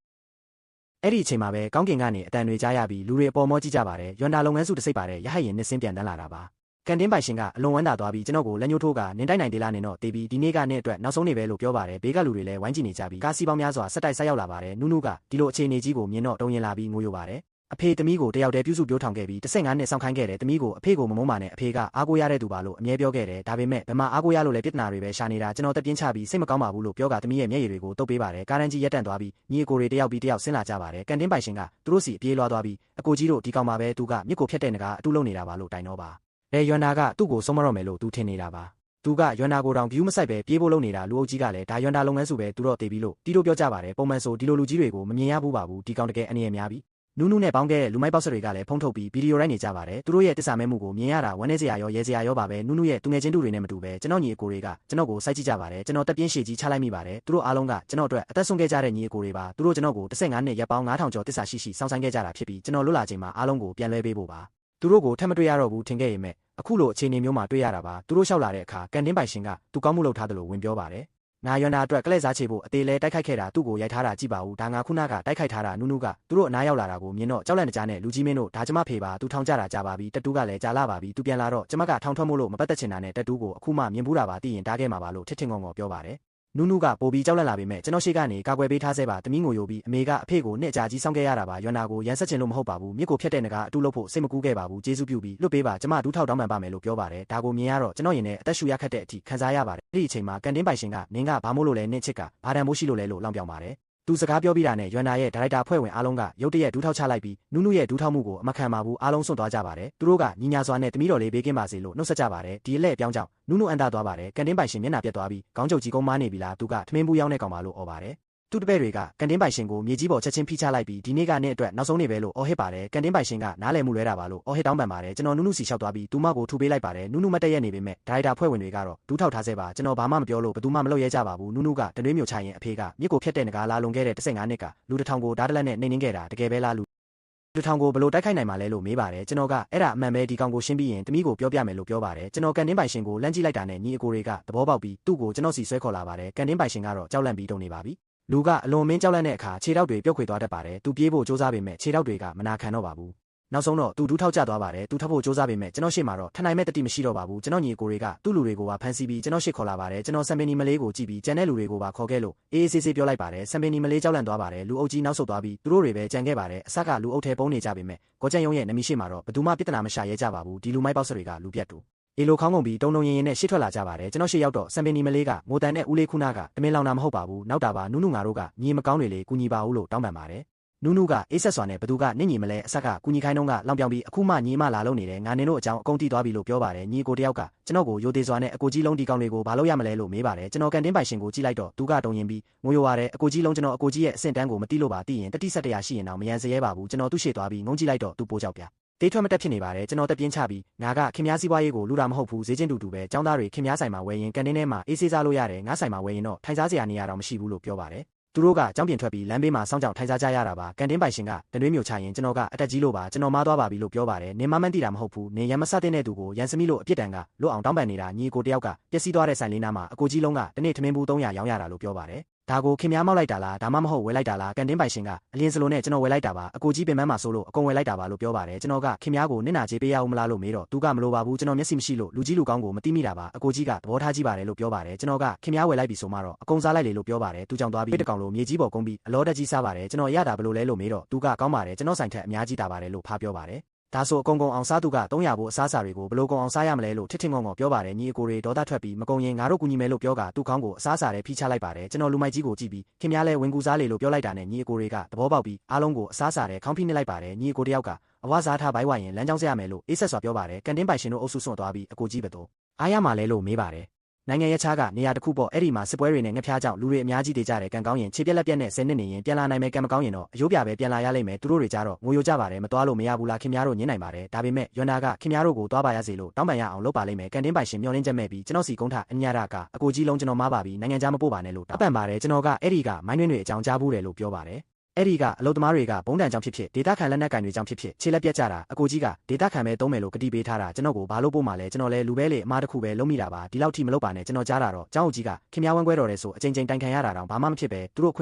အဲ့ဒီအချိန်မှာပဲကောင်းကင်ကနေအတန်တွေကြားရပြီးလူတွေအပေါ်မောကြည့်ကြပါတယ်ရွမ်နာလုပ်ငန်းစုတစ်စိတ်ပါတယ်ရဟတ်ရင်နှစ်စင်းပြန်တန်းလာတာပါကန်တင်းပိုင်ရှင်ကအလွန်ဝမ်းသာသွားပြီးကျွန်တော်ကိုလက်ညှိုးထိုးကနင်းတိုက်နိုင်သေးလားနင်တော့တေးပြီးဒီနေ့ကနေ့အတွက်နောက်ဆုံးနေပဲလို့ပြောပါတယ်ဘေးကလူတွေလည်းဝိုင်းကြည့်နေကြပြီးကားစီးပေါင်းများစွာဆက်တိုက်ဆက်ရောက်လာပါတယ်နုနုကဒီလိုအခြေအနေကြီးကိုမြင်တော့တုံရင်လာပြီးငိုယိုပါတယ်အဖေတမီးကိုတယောက်တည်းပြုစုပြောထောင်ခဲ့ပြီး15နှစ်ဆောင်ခိုင်းခဲ့တယ်တမီးကိုအဖေကိုမမုန်းပါနဲ့အဖေကအားကိုးရတဲ့သူပါလို့အမြဲပြောခဲ့တယ်ဒါပေမဲ့ဗမာအားကိုးရလို့လည်းပြဿနာတွေပဲရှာနေတာကျွန်တော်တက်ပြင်းချပြီးစိတ်မကောင်းပါဘူးလို့ပြောကတမီးရဲ့မျက်ရည်တွေကိုတုပ်ပေးပါတယ်ကားတန်းကြီးရက်တန့်သွားပြီးညီအကိုတွေတယောက်ပြီးတယောက်ဆင်းလာကြပါတယ်ကန်တင်းပိုင်ရှင်ကသူတို့စီအပြေးလွှားသွားပြီးအကိုကြီးတို့ဒီကောင်မှာပဲသူကမြစ်ကိုဖျက်တဲ့ငကားအတူလုံနေတာပါလို့တိုင်တော့ပါရွမ်နာကသူ့ကိုဆုံးမတော့မယ်လို့သူထင်နေတာပါသူကရွမ်နာကိုတောင် view မဆိုင်ပဲပြေးဖို့လုပ်နေတာလူအုပ်ကြီးကလည်းဒါရွမ်နာလုပ်ငန်းစုပဲသူတော့တေးပြီးလို့တီးတို့ပြောကြပါတယ်ပုံမှန်ဆိုဒီလိုလူကြီးတွေကိုမမြင်ရဘူးပါဘူးဒီကောင်တကယ်အနေရများပြီနူးနူးနဲ့ပေါင်းခဲ့တဲ့လူမိုက်ပေါက်စတွေကလည်းဖုံးထုတ်ပြီးဗီဒီယိုရိုက်နေကြပါတယ်သူတို့ရဲ့တစ္ဆာမဲမှုကိုမြင်ရတာဝမ်းနည်းစရာရောရဲစရာရောပါပဲနူးနူးရဲ့သူငယ်ချင်းတို့တွေနဲ့မတူပဲကျွန်တော်ညီအကိုတွေကကျွန်တော်ကိုစိုက်ကြည့်ကြပါတယ်ကျွန်တော်တက်ပြင်းရှည်ကြီးချလိုက်မိပါတယ်သူတို့အားလုံးကကျွန်တော်အတွက်အသက်ဆုံးခဲ့ကြတဲ့ညီအကိုတွေပါသူတို့ကျွန်တော်ကို15နှစ်ရက်ပေါင်း9000ကျော်တစ္ဆာရှိစောင့်ဆိုင်ခဲ့ကြတာဖြစ်ပြီးကျွန်တော်လွတ်လာချိန်မှာအားလုံးကိုပြန်လဲပေးဖို့ပါသူတို့ကိုထပ်မတွေ့ရတော့ဘူးထင်ခဲ့ရင်မဲ့အခုလိုအခြေအနေမျိုးမှာတွေ့ရတာပါသူတို့လျှောက်လာတဲ့အခါကန်တင်းပိုင်ရှင်ကသူကောင်းမှုလုပ်ထားတယ်လို့ဝင်ပြောပါတယ် ငါရွန္နာအတွက်ကလဲစားချေဖို့အသေးလဲတိုက်ခိုက်ခဲ့တာသူ့ကိုရိုက်ထားတာကြည့်ပါဦးဒါငါခုနကတိုက်ခိုက်ထားတာနူးနူးကသူတို့အနားရောက်လာတာကိုမြင်တော့ကြောက်လန့်တကြားနဲ့လူကြီးမင်းတို့ဒါကျမဖေပါသူထောင်ကြတာကြာပါပြီတက်တူးကလည်းကြာလာပါပြီသူပြန်လာတော့ကျမကထောင်ထွက်မို့လို့မပတ်သက်ချင်တာနဲ့တက်တူးကိုအခုမှမြင်ဘူးတာပါသိရင်တားခဲ့မှာပါလို့ထစ်ထင်ငေါငေါပြောပါတယ်နူးနူးကပိုပြီးကြောက်လန့်လာပေမဲ့ကျွန်တော်ရှိကနေကာကွယ်ပေးထားစေပါတမီးငိုယိုပြီးအမေကအဖေကိုနှစ်ကြာကြီးစောင့်ခဲ့ရတာပါရွန္နာကိုရန်ဆက်ချင်လို့မဟုတ်ပါဘူးမြစ်ကိုဖျက်တဲ့ငကားအတူလို့ဖို့စိတ်မကူးခဲ့ပါဘူးကျေးဇူးပြုပြီးလွတ်ပေးပါကျမဒူးထောက်တောင်းပန်ပါမယ်လို့ပြောပါတယ်ဒါကိုမြင်ရတော့ကျွန်တော်ရင်နဲ့အသက်ရှူရခတ်တဲ့အထိခံစားရပါတယ်အဲ့ဒီအချိန်မှာကန်တင်းပိုင်ရှင်ကနင်းကဘာမို့လို့လဲနင့်ချစ်ကဘာတန်မိုးရှိလို့လဲလို့လောင်ပြောင်ပါတယ်သူစကားပြောပြီးတာနဲ့ရွန္နာရဲ့ဒါရိုက်တာဖွဲ့ဝင်အားလုံးကရုတ်တရက်ဒူးထောက်ချလိုက်ပြီးနူးနူးရဲ့ဒူးထောက်မှုကိုအမခံပါဘူးအားလုံးစွန့်သွားကြပါတယ်သူတို့ကညီညာစွာနဲ့တမီးတော်လေးဘေးကင်းပါစေလို့နှုတ်ဆက်ကြပါတယ်ဒီအလှည့်ပြောင်းကြောင့်နူးနူးအန်တာသွားပါတယ်ကန်တင်းပိုင်ရှင်မျက်နှာပြတ်သွားပြီးခေါင်းချုပ်ကြီးကုန်းမားနေပြီလားသူကထမင်းဘူးရောင်းတဲ့ကောင်ပါလို့អော်ပါတယ်သူတပည့်တွေကကန်တင်းပိုင်ရှင်ကိုမြေကြီးပေါ်ချက်ချင်းဖိချလိုက်ပြီးဒီနေ့ကနေ့အတွက်နောက်ဆုံးနေပဲလို့အော်ဟစ်ပါတယ်ကန်တင်းပိုင်ရှင်ကနားလည်မှုလွဲတာပါလို့အော်ဟစ်တောင်းပန်ပါတယ်ကျွန်တော်နူးနူးစီလျှောက်သွားပြီးသူမကိုထူပေးလိုက်ပါတယ်နူးနူးမတက်ရက်နေပေမဲ့ဒါရိုက်တာဖွဲ့ဝင်တွေကတော့ဒူးထောက်ထားစေပါကျွန်တော်ဘာမှမပြောလို့ဘယ်သူမှမလုပ်ရဲကြပါဘူးနူးနူးကတနွေးမျိုးချရင်အဖေကမြစ်ကိုဖျက်တဲ့ငကားလာလွန်ခဲ့တဲ့15နှစ်ကလူတစ်ထောင်ကိုဓာတ်တလက်နဲ့နှိမ့်နှင်းခဲ့တာတကယ်ပဲလားလူတစ်ထောင်ကိုဘလို့တိုက်ခိုက်နိုင်မှာလဲလို့မေးပါတယ်ကျွန်တော်ကအဲ့ဒါအမှန်ပဲဒီကောင်ကိုရှင်းပြီးရင်တမီးကိုပြောပြမယ်လို့ပြောပါတယ်ကျွန်တော်ကန်တင်းပိုင်ရှင်ကိုလမ်းကြည့်လိုက်တာနဲ့ညီအကိုတွေကသဘောပေါက်ပြီးသူ့ကိုကျွန်တော်စီဆွဲခေါ်လာပါတယ်ကန်တင်းပိုင်ရှင်ကတော့ကြောက်လန့်ပြီးတုန်နေပါပြီလူကအလွန်မင်းကြောက်လန့်တဲ့အခါခြေထောက်တွေပြုတ်ခွေသွားတတ်ပါတယ်သူပြေးဖို့စူးစမ်းပေမဲ့ခြေထောက်တွေကမနာခံတော့ပါဘူးနောက်ဆုံးတော့သူဒူးထောက်ကျသွားပါတယ်သူထပ်ဖို့စူးစမ်းပေမဲ့ကျွန်တော်ရှေ့မှာတော့ထနိုင်မဲ့တတိမရှိတော့ပါဘူးကျွန်တော်ညီအကိုတွေကသူ့လူတွေကိုပါဖမ်းဆီးပြီးကျွန်တော်ရှေ့ခေါ်လာပါတယ်ကျွန်တော်စံပင်နီမလေးကိုကြည့်ပြီးကျန်တဲ့လူတွေကိုပါခေါ်ခဲ့လို့အေးအေးဆေးဆေးပြောလိုက်ပါတယ်စံပင်နီမလေးကြောက်လန့်သွားပါတယ်လူအုပ်ကြီးနောက်ဆုတ်သွားပြီးသူတို့တွေပဲကြံခဲ့ပါတယ်အဆက်ကလူအုပ်ထဲပုံနေကြပေမဲ့ကောကြံယုံရဲ့နမီရှိမှာတော့ဘယ်သူမှပြဿနာမရှာရဲကြပါဘူးဒီလူမိုက်ပေါက်စတွေကလူပြတ်တူအေလိုခေါင်းငုံပြီးတုံတုံရင်ရင်နဲ့ရှေ့ထွက်လာကြပါတယ်ကျွန်တော်ရှေ့ရောက်တော့စံပင်နီမလေးကငိုတန်နဲ့ဦးလေးခုနာကတမင်လောင်တာမဟုတ်ပါဘူးနောက်တာပါနူးနူးငါတို့ကညီမကောင်းတွေလေကူညီပါဦးလို့တောင်းပန်ပါတယ်နူးနူးကအေးဆက်စွာနဲ့ဘသူကနင့်ညီမလဲအဆက်ကကူညီခိုင်းတော့ကလောင်ပြောင်ပြီးအခုမှညီမလာလို့နေတယ်ငါနင်တို့အကြောင်းအကုန်တီးသွားပြီလို့ပြောပါတယ်ညီကိုတယောက်ကကျွန်တော်ကိုရိုသေစွာနဲ့အကိုကြီးလုံးဒီကောင်တွေကိုဘာလို့ရမလဲလို့မေးပါတယ်ကျွန်တော်ကန်တင်းပိုင်ရှင်ကိုကြည့်လိုက်တော့သူကတုံရင်ပြီးငိုယိုရတယ်အကိုကြီးလုံးကျွန်တော်အကိုကြီးရဲ့အဆင့်တန်းကိုမတီးလို့ပါတီးရင်တတိဆက်တရာရှိရင်တော့မရန်စရဲပါဘူးကျွန်တော်သူ့ရှေ့သွားပြီးငုံကြည့်လိုက်တော့သူပိုးကြောက်ပြတေးထွက်မတက်ဖြစ်နေပါတယ်ကျွန်တော်တက်ပြင်းချပြီးငါကခင်များစည်းပွားရေးကိုလူတာမဟုတ်ဘူးဈေးချင်းတူတူပဲចောင်းသားတွေခင်များဆိုင်မှာဝယ်ရင်ကန်တင်းထဲမှာအေးဆေးစားလို့ရတယ်ငါဆိုင်မှာဝယ်ရင်တော့ထိုင်စားစရာနေရာတော့မရှိဘူးလို့ပြောပါတယ်သူတို့ကကြောင်းပြင်ထွက်ပြီးလမ်းဘေးမှာစောင့်ကြောင်ထိုင်စားကြရတာပါကန်တင်းပိုင်ရှင်ကတနွေးမျိုးချရင်ကျွန်တော်ကအတက်ကြီးလို့ပါကျွန်တော်မားသွားပါပြီလို့ပြောပါတယ်နင်မမှန်းသိတာမဟုတ်ဘူးနင်ရမ်းမစတဲ့သူကိုရန်စမိလို့အပြစ်ဒဏ်ကလွတ်အောင်တောင်းပန်နေတာညီကိုတယောက်ကပျက်စီးသွားတဲ့ဆိုင်လေးနားမှာအကိုကြီးလုံးကတနေ့ထမင်းဘူး300ရောင်းရတာလို့ပြောပါတယ်ဒါကိုခင်များမောက်လိုက်တာလားဒါမှမဟုတ်ဝယ်လိုက်တာလားကန်တင်းပိုင်ရှင်ကအလင်းစလိုနဲ့ကျွန်တော်ဝယ်လိုက်တာပါအကိုကြီးပင်မမှာဆိုလို့အကုန်ဝယ်လိုက်တာပါလို့ပြောပါတယ်ကျွန်တော်ကခင်များကိုနင့်နာချေပေးရအောင်မလားလို့မေးတော့သူကမလိုပါဘူးကျွန်တော်မျက်စိမရှိလို့လူကြီးလူကောင်းကိုမသိမိတာပါအကိုကြီးကသဘောထားကြည့်ပါတယ်လို့ပြောပါတယ်ကျွန်တော်ကခင်များဝယ်လိုက်ပြီဆိုမှတော့အကုန်စားလိုက်လေလို့ပြောပါတယ်သူကြောင့်သွားပြီးတကောင်လိုမြေကြီးပေါ်ကုန်းပြီးအလောတက်ကြီးစားပါတယ်ကျွန်တော်ရတာဘလို့လဲလို့မေးတော့သူကကောင်းပါတယ်ကျွန်တော်ဆိုင်ထက်အများကြီးတာပါတယ်လို့ဖားပြောပါတယ်ဒါဆိုအကုန်အောင်စားသူက300ဘို့အစားအစာတွေကိုဘလို့ကုန်အောင်စားရမလဲလို့ထစ်ထင်ငေါငေါပြောပါတယ်ညီအကိုတွေဒေါသထွက်ပြီးမကုန်ရင်ငါတို့ကူညီမယ်လို့ပြောကသူ့ခေါင်းကိုအစားအစာတွေဖိချလိုက်ပါတယ်ကျွန်တော်လူမိုက်ကြီးကိုကြည့်ပြီးခင်များလဲဝင်ကူစားလေလို့ပြောလိုက်တာနဲ့ညီအကိုတွေကသဘောပေါက်ပြီးအားလုံးကိုအစားအစာတွေခေါင်းဖိနှိပ်လိုက်ပါတယ်ညီအကိုတယောက်ကအဝါစားထားဘိုင်းဝိုင်ရင်လမ်းကြောင်းဆက်ရမယ်လို့အေးဆက်စွာပြောပါတယ်ကန်တင်းပိုင်ရှင်တို့အုပ်စုစွန့်သွားပြီးအကိုကြီးပဲတော့အားရမှာလဲလို့မေးပါတယ်နိုင်ငံရခြားကနေရာတစ်ခုပေါ့အဲ့ဒီမှာစစ်ပွဲတွေနဲ့ငှက်ဖျားကြောင့်လူတွေအများကြီးတေကြတယ်ကံကောင်းရင်ခြေပြက်လက်ပြက်နဲ့10နှစ်နေရင်ပြန်လာနိုင်မယ်ကံမကောင်းရင်တော့အယိုးပြပဲပြန်လာရလိမ့်မယ်သူတို့တွေကြတော့ငိုယိုကြပါတယ်မသွားလို့မရဘူးလားခင်ဗျားတို့ညင်းနိုင်ပါတယ်ဒါပေမဲ့ရွန္နာကခင်ဗျားတို့ကိုသွားပါရစေလို့တောင်းပန်ရအောင်လုပ်ပါလိမ့်မယ်ကန်တင်းပိုင်ရှင်မျောလင်းချက်မဲ့ပြီးကျွန်တော်စီကုန်းထအညာရကအကိုကြီးလုံးကျွန်တော်မားပါပြီးနိုင်ငံခြားမပို့ပါနဲ့လို့တောင်းပန်ပါတယ်ကျွန်တော်ကအဲ့ဒီကမိုင်းတွင်းတွေအကြောင်းကြားဘူးတယ်လို့ပြောပါတယ်အဲ့ဒီကအလုသမားတွေကဘုံတန်ကြောင့်ဖြစ်ဒေတာခံလက်နက်ကင်တွေကြောင့်ဖြစ်ခြေလက်ပြက်ကြတာအကိုကြီးကဒေတာခံပဲသုံးမယ်လို့ကတိပေးထားတာကျွန်တော်ကိုဘာလို့ပို့မှလဲကျွန်တော်လဲလူပဲလေအမားတစ်ခုပဲလုံးမိတာပါဒီလောက်ထိမလုပ်ပါနဲ့ကျွန်တော်ကြားတာတော့ကျောင်းအုပ်ကြီးကခင်ဗျားဝမ်းခွဲတော်တယ်ဆိုအချိန်ချင်းတိုင်ခံရတာတောင်ဘာမှမဖြစ်ပဲသူတို့ခွ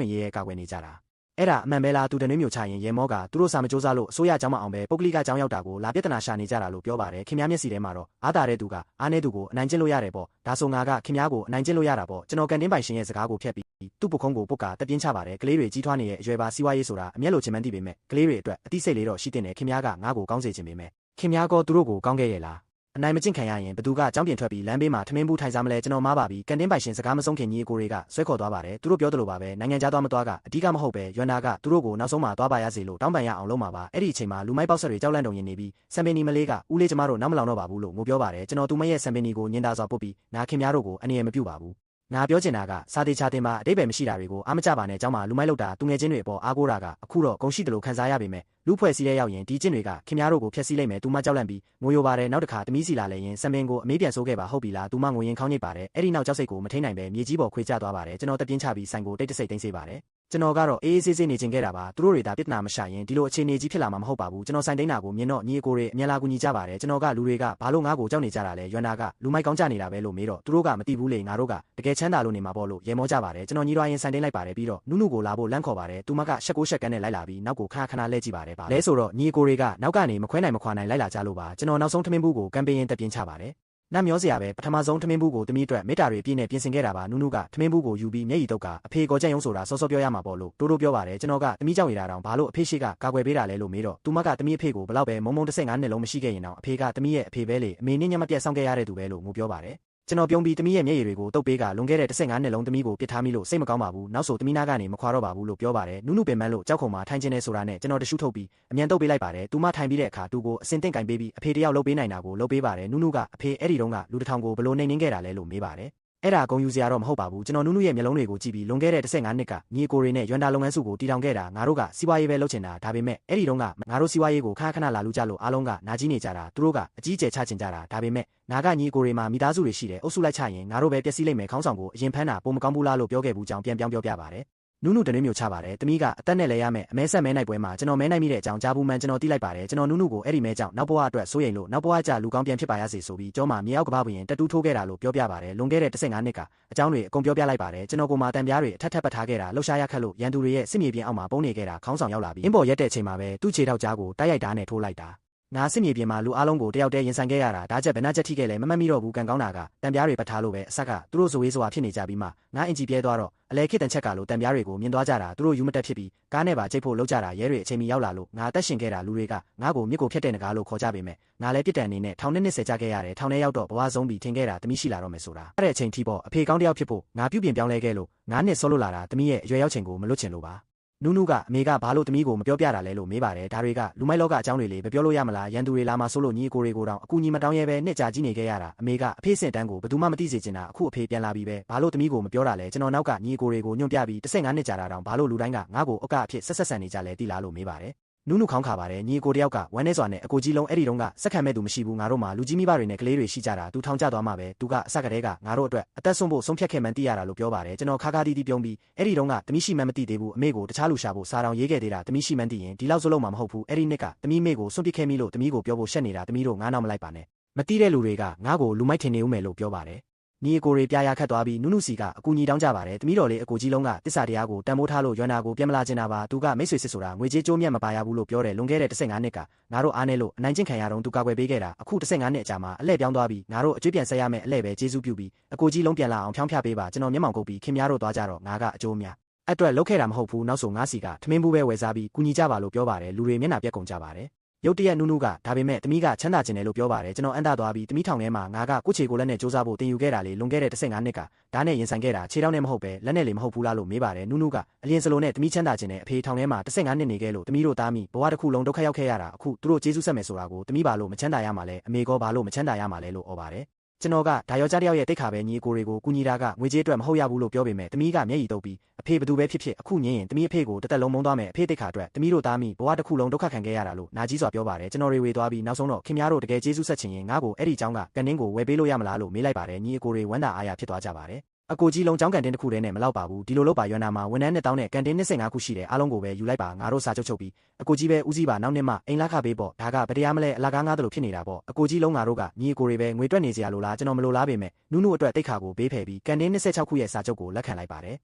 င့်ရေးရဲကာကွယ်နေကြတာအဲ့ဒါအမှန်ပဲလားသူတနွေးမျိုးချရင်ရေမောကသူတို့စာမကြိုးစားလို့အစိုးရကျောင်းမအောင်ပဲပုဂ္ဂလိကကျောင်းရောက်တာကိုလာပြဿနာရှာနေကြတာလို့ပြောပါတယ်ခင်ဗျားမျက်စီထဲမှာတော့အားတာတဲ့သူကအားနေသူကိုအနိုင်ကျင့်လို့ရတယ်ပေါ့ဒါဆိုငါကခင်ဗျားကိုအနိုင်ကျင့်လို့ရတာပေါ့ကျွန်တော်ကန်တင်းပိုင်ရှင်ရဲ့စကားကိုဖျက်ပြီးသူ့ပုခုံးကိုပုတ်ကတက်ပြင်းချပါတယ်ကလေးတွေကြီးထွားနေတဲ့အရွယ်ပါစီးပွားရေးဆိုတာအမျက်လိုချင်မှန်းသိပေမဲ့ကလေးတွေအတွက်အသိစိတ်လေးတော့ရှိတဲ့ခင်ဗျားကငါ့ကိုကောင်းစေချင်ပေမဲ့ခင်ဗျားကသူတို့ကိုကောင်းခဲ့ရဲ့လားအနိုင်မကျင့်ခံရရင်ဘသူကကြောင်းပြင်ထွက်ပြီးလမ်းဘေးမှာထမင်းဘူးထိုင်စားမလဲကျွန်တော်မားပါပြီးကန်တင်းပိုင်ရှင်စကားမဆုံးခင်ညီအကိုတွေကဆွဲခေါ်သွားပါတယ်သူတို့ပြောသလိုပါပဲနိုင်ငံခြားသွားမသွားကအဓိကမဟုတ်ပဲရွန္နာကသူတို့ကိုနောက်ဆုံးမှသွားပါရစေလို့တောင်းပန်ရအောင်လုပ်မှာပါအဲ့ဒီအချိန်မှာလူမိုက်ပေါက်ဆက်တွေကြောက်လန့်တုံရင်နေပြီးစံပင်နီမလေးကဦးလေးကျမတို့နောက်မလောင်တော့ပါဘူးလို့ငိုပြောပါတယ်ကျွန်တော်သူမရဲ့စံပင်နီကိုညင်သာစွာပုတ်ပြီးနာခင်များတို့ကိုအနေရမပြုပါဘူးငါပြောချင်တာကစာတေချာတင်မှာအတိတ်ပဲမရှိတာတွေကိုအားမကြပါနဲ့เจ้าမှာလူမိုက်လောက်တာသူငယ်ချင်းတွေအပေါ်အားကိုးတာကအခုတော့ဂုံရှိတယ်လို့ခံစားရပေမဲ့လူဖွဲ့စည်းတဲ့ရောက်ရင်ဒီကျင့်တွေကခင်များတို့ကိုဖျက်ဆီးလိုက်မယ်သူမကြောက်လန့်ပြီးငိုယိုပါတယ်နောက်တစ်ခါတမီးစီလာလဲရင်စံပင်ကိုအမေးပြန်ဆိုးခဲ့ပါဟုတ်ပြီလားသူမငိုရင်ခေါင်းညိတ်ပါတယ်အဲ့ဒီနောက်ကြောက်စိတ်ကိုမထိန်နိုင်ပဲမြေကြီးပေါ်ခွေကျသွားပါတယ်ကျွန်တော်တပြင်းချပြီးဆိုင်ကိုတိတ်တဆိတ်သိမ်းစေပါတယ် ကျွန်တော်ကတော့အေးဆေးဆေးနေချင်ခဲ့တာပါသူတို့တွေဒါပြဿနာမရှာရင်ဒီလိုအခြေအနေကြီးဖြစ်လာမှာမဟုတ်ပါဘူးကျွန်တော်ဆိုင်တိုင်းတာကိုမြင်တော့ညီအကိုတွေအမြန်လာကူညီကြပါတယ်ကျွန်တော်ကလူတွေကဘာလို့ငါ့ကိုကြောက်နေကြတာလဲရွမ်နာကလူမိုက်ကောင်းကြနေတာပဲလို့မေးတော့သူတို့ကမသိဘူးလေငါတို့ကတကယ်ချမ်းသာလို့နေမှာပေါ့လို့ရေမောကြပါတယ်ကျွန်တော်ညီတော်ရင်ဆိုင်တိုင်းလိုက်ပါတယ်ပြီးတော့နုနုကိုလာဖို့လမ်းခေါ်ပါတယ်သူမကရှက်ကိုရှက်ကန်းနဲ့လိုက်လာပြီးနောက်ကိုခဏခဏလဲကြည့်ပါတယ်လဲဆိုတော့ညီအကိုတွေကနောက်ကနေမခွဲနိုင်မခွာနိုင်လိုက်လာကြလို့ပါကျွန်တော်နောက်ဆုံးထမင်းဘူးကိုကမ်ပိန်းတက်ပြင်းချပါတယ်နတ်မျောစရာပဲပထမဆုံးထမင်းဘူးကိုတမီးအတွက်မေတ္တာတွေပြည့်နေပြင်ဆင်ခဲ့တာပါနုနုကထမင်းဘူးကိုယူပြီးမျက်ရည်တုပ်ကအဖေကောကြက်ရုံဆိုတာစောစောပြောရမှာပေါ့လို့တိုးတိုးပြောပါတယ်ကျွန်တော်ကတမီးကြောက်ရတာတောင်ဘာလို့အဖေရှိကကာကွယ်ပေးတာလဲလို့မေးတော့သူမကတမီးအဖေကိုဘလောက်ပဲမုံမုံ15နှစ်လုံးမရှိခဲ့ရင်တောင်အဖေကတမီးရဲ့အဖေပဲလေအမေနဲ့ညမပြတ်ဆောင်ခဲ့ရတဲ့သူပဲလို့ငိုပြောပါတယ်ကျွန်တော်ပြုံးပြီးတမီးရဲ့မျက်ရည်တွေကိုတုပ်ပေးကလွန်ခဲ့တဲ့15နှစ်လုံးတမီးကိုပစ်ထားမိလို့စိတ်မကောင်းပါဘူးနောက်ဆိုတမီးနာကနေမခွာတော့ပါဘူးလို့ပြောပါတယ်နုနုပင်မန်းလို့ကြောက်ခုံမှာထိုင်ကျင်းနေဆိုတာနဲ့ကျွန်တော်တရှုထုတ်ပြီးအမြန်တုပ်ပေးလိုက်ပါတယ်သူမထိုင်ပြီးတဲ့အခါသူကိုအစင်တင့်ကင်ပေးပြီးအဖေတယောက်လှုပ်ပေးနိုင်တာကိုလှုပ်ပေးပါတယ်နုနုကအဖေအဲ့ဒီတုန်းကလူတစ်ထောင်ကိုဘလို့နှိမ်နှင်းခဲ့တာလဲလို့မေးပါတယ်အဲ့ဒါဂုံယူစရာတော့မဟုတ်ပါဘူးကျွန်တော်နုနုရဲ့မျက်လုံးတွေကိုကြည့်ပြီးလွန်ခဲ့တဲ့15နှစ်ကညီကိုတွေနဲ့ရွမ်တာလုပ်ငန်းစုကိုတည်ထောင်ခဲ့တာငါတို့ကစီးပွားရေးပဲလုပ်ချင်တာဒါပေမဲ့အဲ့ဒီတုန်းကငါတို့စီးပွားရေးကိုခဏခဏလာလူကြလို့အားလုံးကနာကြီးနေကြတာသူတို့ကအကြီးကျယ်ချချင်ကြတာဒါပေမဲ့ငါကညီကိုတွေမှာမိသားစုတွေရှိတယ်အုပ်စုလိုက်ချရင်ငါတို့ပဲပျက်စီးလိမ့်မယ်ခေါင်းဆောင်ကိုအရင်ဖမ်းတာပုံမကောင်းဘူးလားလို့ပြောခဲ့ဘူးကြောင်းပြန်ပြောပြပါတယ်နုနုတနွေးမျိုးချပါတယ်တမီးကအသက်နဲ့လဲရမယ်အမဲဆက်မဲနိုင်ပွဲမှာကျွန်တော်မဲနိုင်မိတဲ့အကြောင်းကြားဘူးမှန်ကျွန်တော်သိလိုက်ပါတယ်ကျွန်တော်နုနုကိုအဲ့ဒီမဲကြောင့်နောက်ဘဝအတွက်စိုးရိမ်လို့နောက်ဘဝကျလူကောင်းပြန်ဖြစ်ပါရစေဆိုပြီးကျောမှာမြေအောက်ကဘာဝင်တက်တူးထိုးခဲ့တာလို့ပြောပြပါတယ်လွန်ခဲ့တဲ့15နှစ်ကအကြောင်းတွေအကုန်ပြောပြလိုက်ပါတယ်ကျွန်တော်ကိုမှတန်ပြားတွေအထက်ထပ်ပတ်ထားခဲ့တာလှုပ်ရှားရခက်လို့ရန်သူတွေရဲ့စစ်မြေပြင်အောက်မှာပုံနေခဲ့တာခေါင်းဆောင်ရောက်လာပြီးအင်းပေါ်ရက်တဲ့အချိန်မှာပဲသူ့ခြေထောက်ကြားကိုတိုက်ရိုက်ဓာတ်နဲ့ထိုးလိုက်တာငါစစ်မြေပြင်မှာလူအားလုံးကိုတယောက်တည်းရင်ဆိုင်ခဲ့ရတာဒါချက်ဘယ်နှချက်ထိခဲ့လဲမမှတ်မိတော့ဘူးကန်ကောင်းတာကတံပြားတွေပတ်ထားလို့ပဲအဆက်ကသူတို့ဇဝေးဇဝါဖြစ်နေကြပြီးမှငါအင်ဂျီပြဲသွားတော့အလဲခစ်တန်ချက်ကလို့တံပြားတွေကိုမြင်သွားကြတာသူတို့ယူမတက်ဖြစ်ပြီးကားနဲ့ပါချိတ်ဖို့လောက်ကြတာရဲတွေအချိန်မီရောက်လာလို့ငါအသက်ရှင်ခဲ့တာလူတွေကငါ့ကိုမြစ်ကိုဖျက်တဲ့ငကားလို့ခေါ်ကြပေမဲ့ငါလည်းပြစ်ဒဏ်အနေနဲ့ထောင်နှစ်ဆယ်ကြခဲ့ရတယ်ထောင်ထဲရောက်တော့ဘဝဆုံးပြီးထင်ခဲ့တာတမီးရှိလာတော့မယ်ဆိုတာအဲ့တဲ့အချိန်ထိပေါ့အဖေကောင်းတယောက်ဖြစ်ဖို့ငါပြုပြင်ပြောင်းလဲခဲ့လို့ငါနှစ်ဆောလို့လာတာတမီးရဲ့အရွယ်ရောက်ချိန်ကိုမလွတ်ချင်လို့ပါနုနုကအမေကဘာလို့တမီးကိုမပြောပြတာလဲလို့မေးပါတယ်ဒါတွေကလူမိုက်လောကအကြောင်းတွေလေမပြောလို့ရမလားရန်သူတွေလာမှဆိုလို့ညီအကိုတွေကိုတောင်အကူညီမတောင်းရဲပဲနှစ်ကြာကြီးနေခဲ့ရတာအမေကအဖေစင်တန်းကိုဘယ်သူမှမသိစေချင်တာအခုအဖေပြန်လာပြီးပဲဘာလို့တမီးကိုမပြောတာလဲကျွန်တော်နောက်ကညီအကိုတွေကိုညွန့်ပြပြီး15နှစ်ကြာတာတောင်ဘာလို့လူတိုင်းကငါ့ကိုအကအဖြစ်ဆက်ဆံနေကြလဲတိလားလို့မေးပါတယ်နုနုခေါင်းခါပါတယ်ညီအကိုတယောက်ကဝမ်းနေစွာနဲ့အကိုကြီးလုံးအဲ့ဒီတုန်းကစက်ခံမဲ့သူမရှိဘူးငါတို့မှလူကြီးမိဘတွေနဲ့ကလေးတွေရှိကြတာသူထောင်ကျသွားမှပဲသူကအဆက်ကတည်းကငါတို့အတွက်အသက်ဆုံးဖို့ဆုံးဖြတ်ခဲ့မှန်းသိရတာလို့ပြောပါတယ်ကျွန်တော်ခါခါတီးတီးပြုံးပြီးအဲ့ဒီတုန်းကတမီးရှိမှန်းမသိသေးဘူးအမေကိုတခြားလူရှာဖို့စာတောင်ရေးခဲ့သေးတာတမီးရှိမှန်းသိရင်ဒီလောက်စိုးလုံးမှာမဟုတ်ဘူးအဲ့ဒီနှစ်ကတမီးမေကိုစွန့်ပစ်ခဲ့မိလို့တမီးကိုပြောဖို့ရှက်နေတာတမီးတို့ငါနောက်မလိုက်ပါနဲ့မသိတဲ့လူတွေကငါ့ကိုလူမိုက်ထင်နေဦးမယ်လို့ပြောပါတယ်ညီအကိုတွေပြာရခတ်သွားပြီးနုနုစီကအကူညီတောင်းကြပါတယ်တမီးတော်လေးအကိုကြီးလုံးကတစ္ဆာတရားကိုတန်မိုးထားလို့ရွမ်နာကိုပြန်မလာချင်တာပါသူကမိတ်ဆွေစစ်ဆိုတာငွေကြေးကြိုးမြတ်မပါရဘူးလို့ပြောတယ်လွန်ခဲ့တဲ့15နှစ်ကငါတို့အားနေလို့အနိုင်ကျင့်ခံရတော့သူကာကွယ်ပေးခဲ့တာအခု15နှစ်အကြာမှာအလှည့်ပြောင်းသွားပြီးငါတို့အကျွေးပြန်ဆက်ရမယ်အလှည့်ပဲကျေးဇူးပြုပြီးအကိုကြီးလုံးပြန်လာအောင်ဖြောင်းဖြပေးပါကျွန်တော်မျက်မှောင်ကုပ်ပြီးခင်များတို့သွားကြတော့ငါကအကျိုးများအတွက်လုတ်ခဲ့တာမဟုတ်ဘူးနောက်ဆိုငါစီကထမင်းဘူးပဲဝယ်စားပြီးကူညီကြပါလို့ပြောပါတယ်လူတွေမျက်နှာပြက်ကုန်ကြပါတယ်ရုတ်တရက်နုနုကဒါပေမဲ့တမီးကချမ်းသာကျင်တယ်လို့ပြောပါတယ်ကျွန်တော်အန်တာသွားပြီးတမီးထောင်ထဲမှာငါကကိုချေကိုလက်နဲ့စူးစမ်းဖို့တင်ယူခဲ့တာလေလွန်ခဲ့တဲ့15နှစ်ကဓာတ်နဲ့ရင်ဆိုင်ခဲ့တာခြေထောက်နဲ့မဟုတ်ပဲလက်နဲ့လေမဟုတ်ဘူးလားလို့မေးပါတယ်နုနုကအလင်းစလုံးနဲ့တမီးချမ်းသာကျင်တဲ့အဖေထောင်ထဲမှာ15နှစ်နေခဲ့လို့တမီးတို့သားမိဘဝတစ်ခုလုံးဒုက္ခရောက်ခဲ့ရတာအခုသူတို့ကျေးဇူးဆက်မယ်ဆိုတာကိုတမီးဘာလို့မချမ်းသာရမှာလဲအမေကောဘာလို့မချမ်းသာရမှာလဲလို့អော်ပါတယ်ကျွန်တော်ကဒါယောက်ျားတယောက်ရဲ့တိတ်ခါပဲညီအကိုတွေကိုကူညီတာကငွေကြေးအတွက်မဟုတ်ရဘူးလို့ပြောပေမဲ့တမီးကမျက်ရည်တုပ်ပြီးအဖေဘသူပဲဖြစ်ဖြစ်အခုညင်ရင်တမီးအဖေကိုတစ်သက်လုံးမုန်းသွားမယ်အဖေတိတ်ခါအတွက်တမီးတို့သားမိဘဝတစ်ခုလုံးဒုက္ခခံခဲ့ရတာလို့နာကြီးစွာပြောပါတယ်ကျွန်တော်တွေဝေသွားပြီးနောက်ဆုံးတော့ခင်ဗျားတို့တကယ်ကျေးဇူးဆက်ချင်ရင်ငါ့ကိုအဲ့ဒီเจ้าကကန်တင်းကိုဝယ်ပေးလို့ရမလားလို့မေးလိုက်ပါတယ်ညီအကိုတွေဝမ်းသာအားရဖြစ်သွားကြပါတယ်အကိုကြီးလုံးเจ้าကန်တင်းတစ်ခုတည်းနဲ့မလောက်ပါဘူးဒီလိုလုပ်ပါရွမ်နာမှာဝန်ထမ်း1000နဲ့ကန်တင်း25ခုရှိတယ်အားလုံးကိုပဲယူလိုက်ပါငါတို့စာချုပ်ပြီးအကိုကြီးပဲဦးစီးပါနောက်နှစ်မှအိမ်လာခပေးပေါ့ဒါကဗတရားမလဲအလကားငားတယ်လို့ဖြစ်နေတာပေါ့အကိုကြီးလုံးငါတို့ကညီအကိုတွေပဲငွေတွက်နေစရာလိုလားကျွန်တော်မလိုလားပေမဲ့နုနုအတွက်တိတ်ခါကိုဘေးဖယ်ပြီးကန်တင်း26ခုရဲ့စာချုပ်ကိုလက်ခံလိုက်ပါတယ်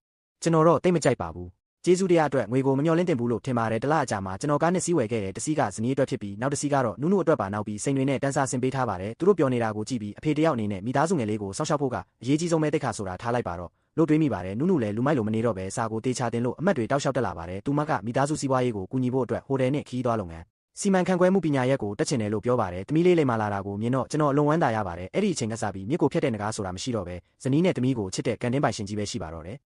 ကျွန်တော်တော့တိတ်မကြိုက်ပါဘူးကျေးဇူးတရားအတွက်ငွေကိုမမျှော်လင့်တင်ဘူးလို့ထင်ပါတယ်တလအကြာမှာကျွန်တော်ကားနှစ်စီးဝယ်ခဲ့တယ်တစ်စီးကဇနီးအတွက်ဖြစ်ပြီးနောက်တစ်စီးကတော့နုနုအတွက်ပါနောက်ပြီးစိန်တွေနဲ့တန်းစားဆင်ပေးထားပါတယ်သူတို့ပြောနေတာကိုကြည့်ပြီးအဖေတယောက်အနေနဲ့မိသားစုငယ်လေးကိုစောင့်ရှောက်ဖို့ကအရေးကြီးဆုံးပဲတိတ်ခါဆိုတာထားလိုက်ပါတော့လို့တွေးမိပါတယ်နုနုလည်းလူမိုက်လိုမနေတော့ပဲစာကိုတေချာတင်လို့အမတ်တွေတောက်လျှောက်တက်လာပါတယ်သူမကမိသားစုစီးပွားရေးကိုကူညီဖို့အတွက်ဟိုတယ်နဲ့ခီးသွားလုပ်ငန်းစီမံခန့်ခွဲမှုပညာရက်ကိုတက်ချင်တယ်လို့ပြောပါတယ်သမီးလေးလိမ္မာလာတာကိုမြင်တော့ကျွန်တော်အလွန်ဝမ်းသာရပါတယ်အဲ့ဒီအချိန်ကစပြီးမြစ်ကိုဖျက်တဲ့ငကားဆိုတာမရှိတော့ပဲဇနီးနဲ့သမီးကိုချစ်တဲ့ကန်တင်းပိုင်ရှင်ကြီးပဲရှိပါတော့တယ်